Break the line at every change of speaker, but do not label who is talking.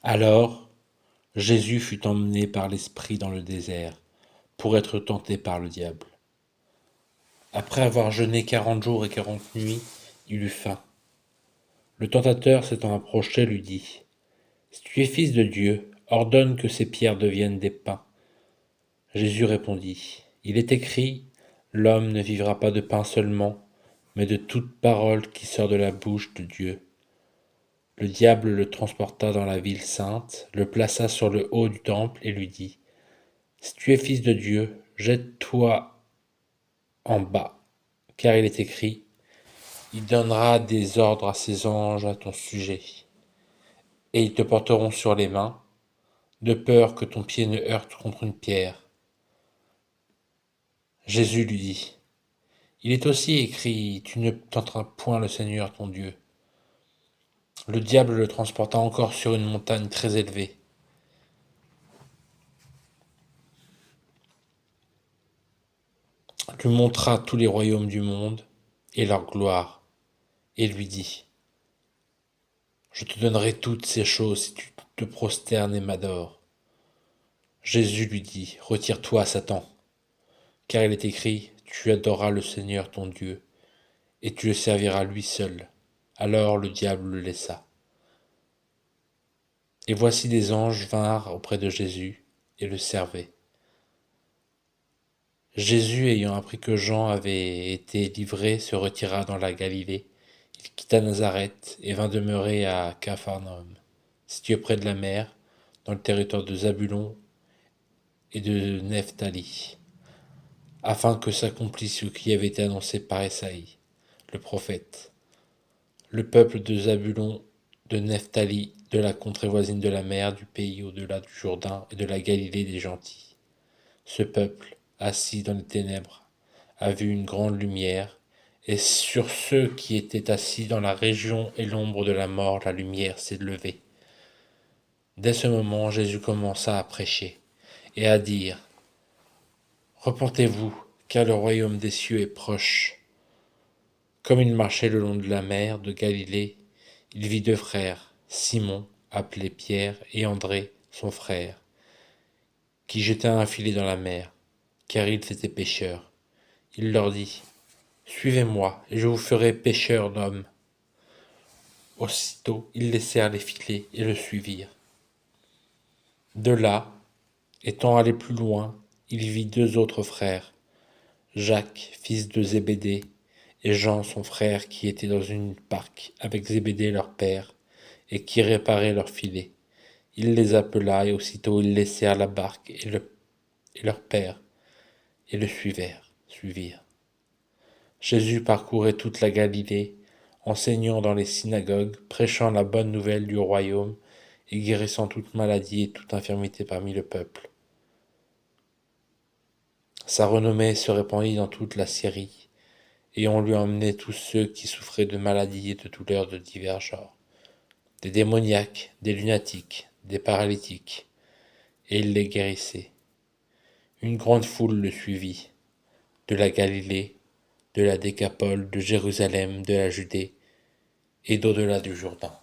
Alors, Jésus fut emmené par l'Esprit dans le désert pour être tenté par le diable. Après avoir jeûné 40 jours et 40 nuits, il eut faim. Le tentateur s'étant approché lui dit, si tu es fils de Dieu, ordonne que ces pierres deviennent des pains. Jésus répondit, il est écrit, l'homme ne vivra pas de pain seulement, mais de toute parole qui sort de la bouche de Dieu. Le diable le transporta dans la ville sainte, le plaça sur le haut du temple et lui dit, si tu es fils de Dieu, jette-toi en bas, car il est écrit, il donnera des ordres à ses anges à ton sujet, et ils te porteront sur les mains, de peur que ton pied ne heurte contre une pierre. Jésus lui dit, il est aussi écrit, tu ne tenteras point le Seigneur ton Dieu. Le diable le transporta encore sur une montagne très élevée. Lui montra tous les royaumes du monde et leur gloire, et lui dit, je te donnerai toutes ces choses si tu te prosternes et m'adores. Jésus lui dit, retire-toi, Satan, car il est écrit, tu adoreras le Seigneur ton Dieu, et tu le serviras lui seul. Alors le diable le laissa. Et voici des anges vinrent auprès de Jésus et le servaient. Jésus, ayant appris que Jean avait été livré, se retira dans la Galilée. Il quitta Nazareth et vint demeurer à Capharnaüm, situé près de la mer, dans le territoire de Zabulon et de Nephtali, afin que s'accomplisse ce qui avait été annoncé par Esaïe, le prophète. Le peuple de Zabulon, de Nephtali, de la contrée voisine de la mer, du pays au-delà du Jourdain et de la Galilée des gentils. Ce peuple, assis dans les ténèbres, a vu une grande lumière, et sur ceux qui étaient assis dans la région et l'ombre de la mort, la lumière s'est levée. Dès ce moment, Jésus commença à prêcher et à dire, repentez-vous, car le royaume des cieux est proche. Comme il marchait le long de la mer de Galilée, il vit deux frères, Simon, appelé Pierre, et André, son frère, qui jetaient un filet dans la mer, car ils étaient pêcheurs. Il leur dit, suivez-moi, et je vous ferai pêcheurs d'hommes. Aussitôt, ils laissèrent les filets et le suivirent. De là, étant allé plus loin, il vit deux autres frères, Jacques, fils de Zébédée, et Jean, son frère, qui étaient dans une barque avec Zébédée leur père, et qui réparaient leurs filets. Il les appela, et aussitôt ils laissèrent la barque et leur père, et le suivirent. Jésus parcourait toute la Galilée, enseignant dans les synagogues, prêchant la bonne nouvelle du royaume, et guérissant toute maladie et toute infirmité parmi le peuple. Sa renommée se répandit dans toute la Syrie, et on lui emmenait tous ceux qui souffraient de maladies et de douleurs de divers genres, des démoniaques, des lunatiques, des paralytiques, et il les guérissait. Une grande foule le suivit, de la Galilée, de la Décapole, de Jérusalem, de la Judée, et d'au-delà du Jourdain.